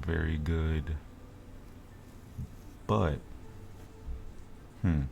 very good. But, and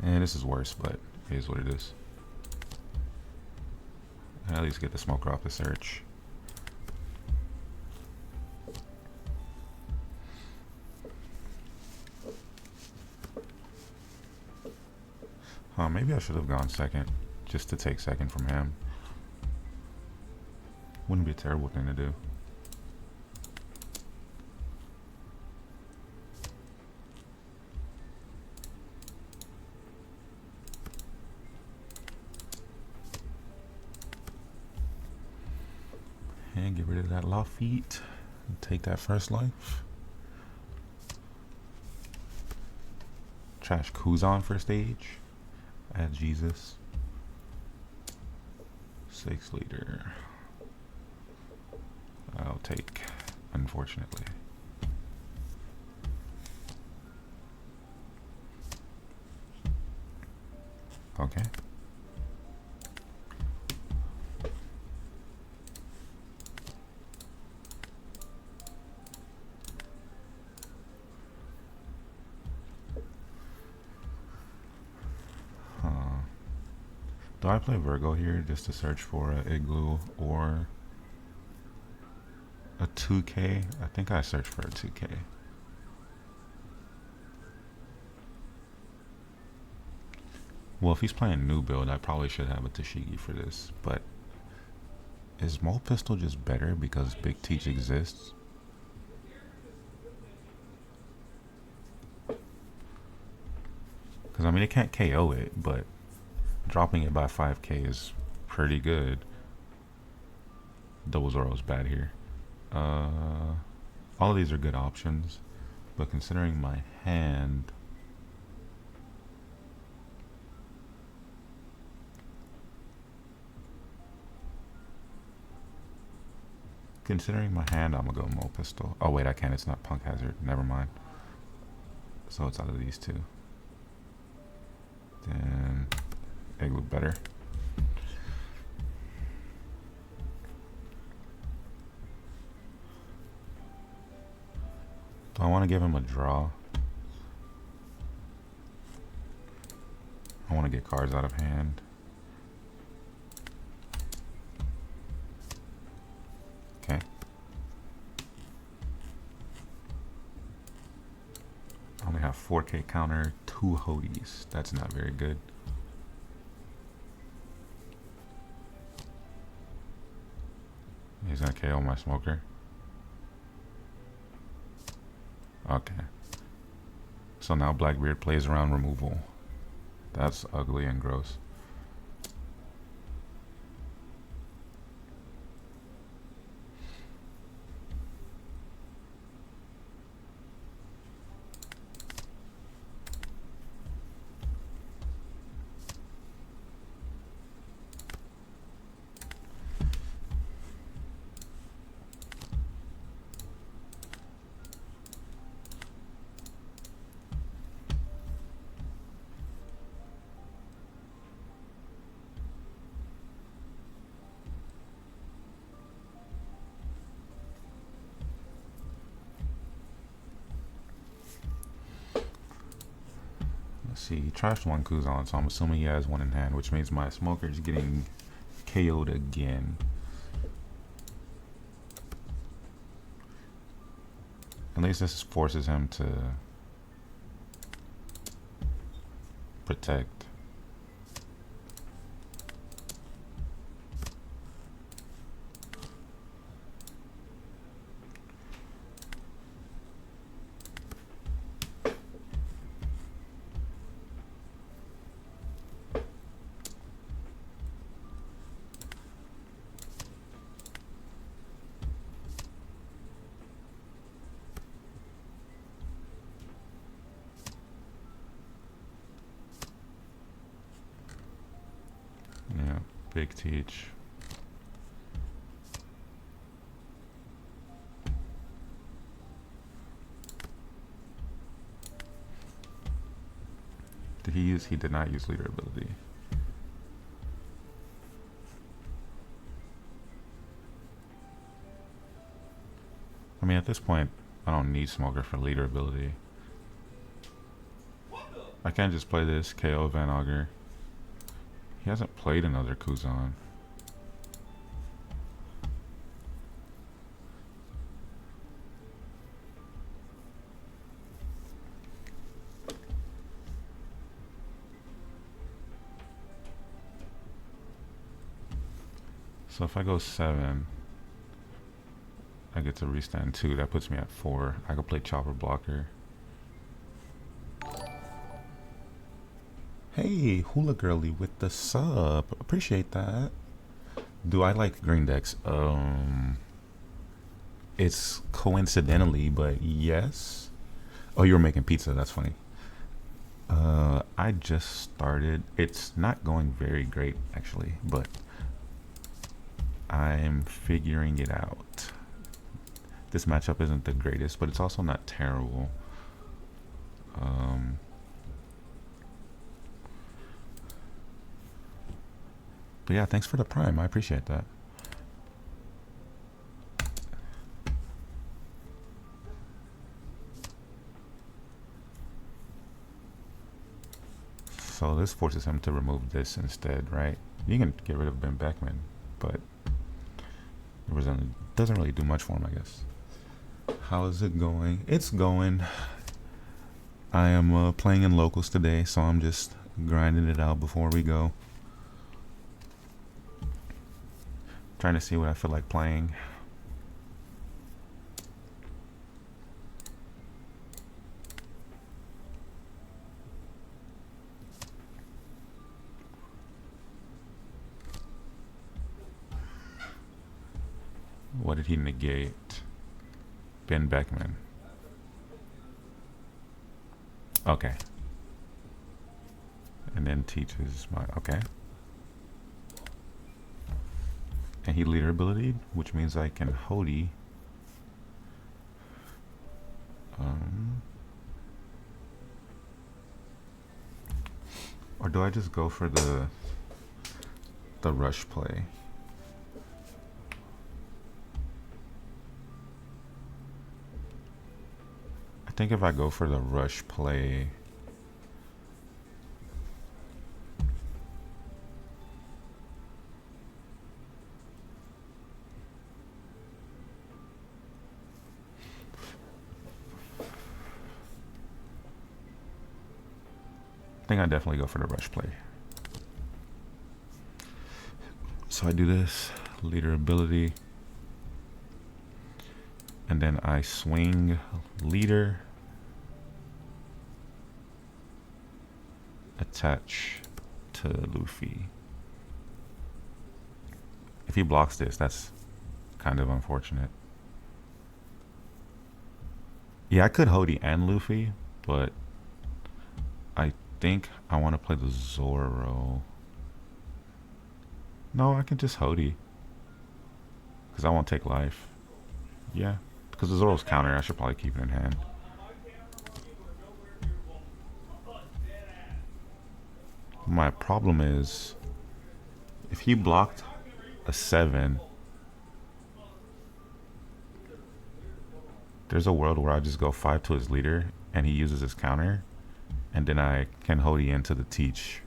this is worse, but it is what it is. At least get the smoker off the search. Maybe I should have gone second, just to take second from him. Wouldn't be a terrible thing to do. And get rid of that Lafitte and take that first life. Trash Kuzan for stage. Add Jesus. 6 liter. I'll take, unfortunately. Okay. Do I play Virgo here just to search for an Igloo or a 2K? I think I searched for a 2K. Well, if he's playing new build, I probably should have a Tashigi for this, but is Mole Pistol just better because Big Teach exists? Because, I mean, it can't KO it, but dropping it by 5k is pretty good. Double Zoro's bad here. All of these are good options, but considering my hand, I'm gonna go Mole Pistol. Oh wait, I can't. It's not Punk Hazard. Never mind. So it's out of these two. Then Igloo better. Do I want to give him a draw? I want to get cards out of hand. Okay. I only have 4k counter, 2 Hodies. That's not very good. He's gonna KO my smoker. Okay. So now Blackbeard plays around removal. That's ugly and gross. See, he trashed one Kuzan, so I'm assuming he has one in hand, which means my smoker is getting KO'd again. At least this forces him to protect. Yeah, Big Teach. Did he use? He did not use leader ability. mean, at this point, I don't need Smoker for leader ability. I can't just play this KO Van Augur. He hasn't played another Kuzan. So if I go 7, I get to restand 2. That puts me at 4. I could play Chopper Blocker. Hey, Hula Girly with the sub. Appreciate that. Do I like green decks? It's coincidentally, but yes. Oh, you were making pizza. That's funny. I just started. It's not going very great, actually, but I'm figuring it out. This matchup isn't the greatest, but it's also not terrible. But yeah, thanks for the prime. I appreciate that. So this forces him to remove this instead, right? You can get rid of Ben Beckman, but it doesn't really do much for him, I guess. How is it going? It's going. I am playing in locals today, so I'm just grinding it out before we go. Trying to see what I feel like playing. What did he negate? Ben Beckman. Okay. And then teaches my... Okay. And he leader ability, which means I can Hody. Or do I just go for the rush play? I think if I go for the rush play, I definitely go for the rush play. So I do this leader ability, and then I swing leader, attach to Luffy. If he blocks this, that's kind of unfortunate. Yeah, I could Hody and Luffy, but I think I want to play the Zoro. No, I can just Hody, because I won't take life. Yeah, because the Zoro's counter, I should probably keep it in hand. My problem is, if he blocked a 7, there's a world where I just go 5 to his leader and he uses his counter, and then I can Hody into the Teach.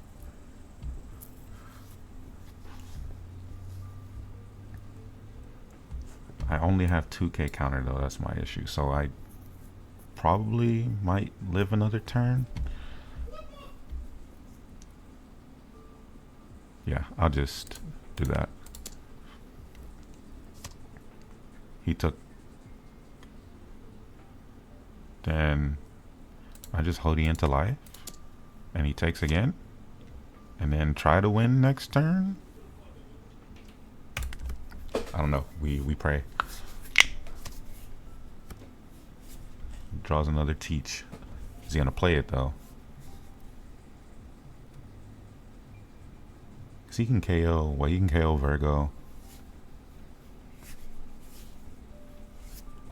I only have 2k counter though, that's my issue. So I probably might live another turn. Yeah, I'll just do that. He took. Then I just Hody into life, and he takes again, and then try to win next turn. I don't know. We pray. Draws another Teach. Is he gonna play it though? Cause he can KO. Well, he can KO Virgo.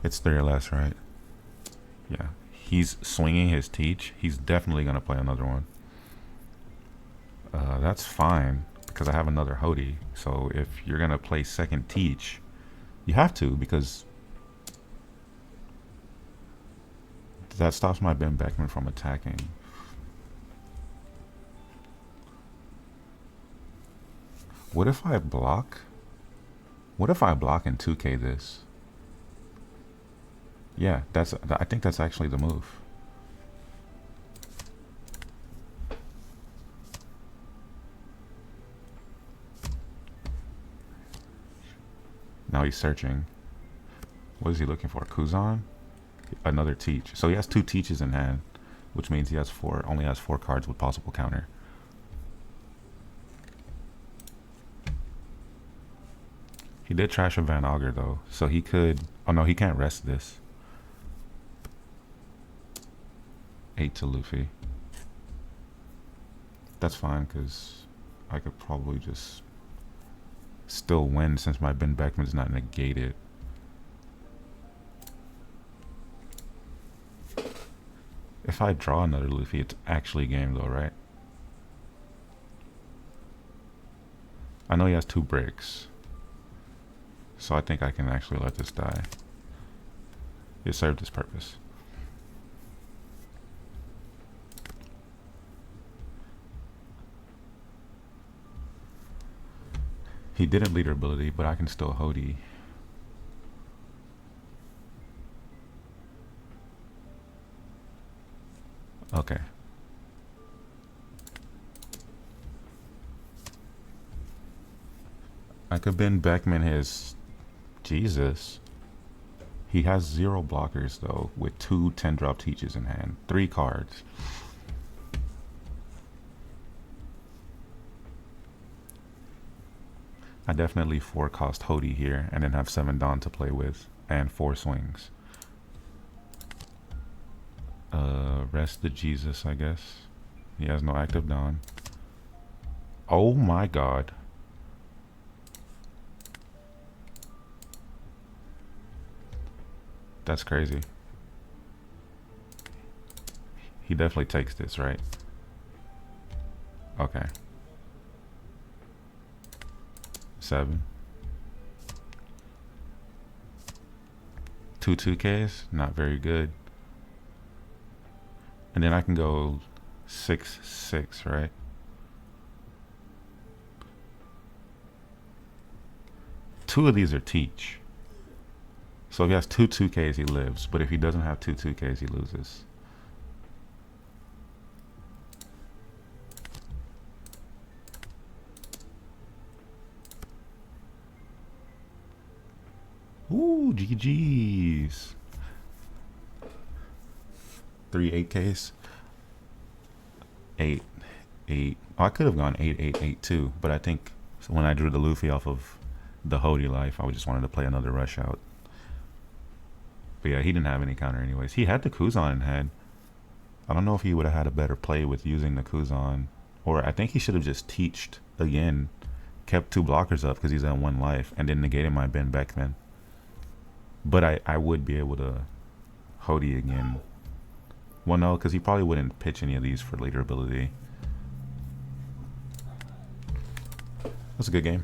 It's 3 or less, right? Yeah. He's swinging his Teach. He's definitely gonna play another one. That's fine, because I have another Hody. So if you're gonna play second Teach, you have to, because That stops my Ben Beckman from attacking. What if I block? What if I block and 2K this? Yeah, I think that's actually the move. Now he's searching. What is he looking for? Kuzan? Another Teach. So he has 2 Teaches in hand, which means he has only has 4 cards with possible counter. He did trash a Van Augur though, so he could. Oh no, he can't rest this. 8 to Luffy. That's fine, because I could probably just still win since my Ben Beckman's not negated. If I draw another Luffy, it's actually game though, right? I know he has 2 bricks, so I think I can actually let this die. It served its purpose. He didn't leader ability, but I can still Hody. Okay. I could Ben Beckman his... Jesus. He has 0 blockers though, with 2 10-drop Teaches in hand. 3 cards. I definitely 4-cost Hody here and then have 7 Dawn to play with and 4 swings. Rest the Jesus, I guess. He has no active Dawn. Oh my god. That's crazy. He definitely takes this, right? Okay. 7. 2 2Ks, not very good. And then I can go 6/6, right? Two of these are Teach. So if he has 2 2Ks, he lives. But if he doesn't have 2 2Ks, he loses. Ooh, GG's. 3 8Ks. 8 8. Oh, I could have gone 8 8 8 too, but I think when I drew the Luffy off of the Hody life, I just wanted to play another rush out. But yeah, he didn't have any counter anyways. He had the Kuzan in hand. I don't know if he would have had a better play with using the Kuzan, or I think he should have just teached again, kept 2 blockers up because he's at 1 life, and then negated my Ben Beckman. But I would be able to Hody again. Well, no, because he probably wouldn't pitch any of these for later ability. That's a good game.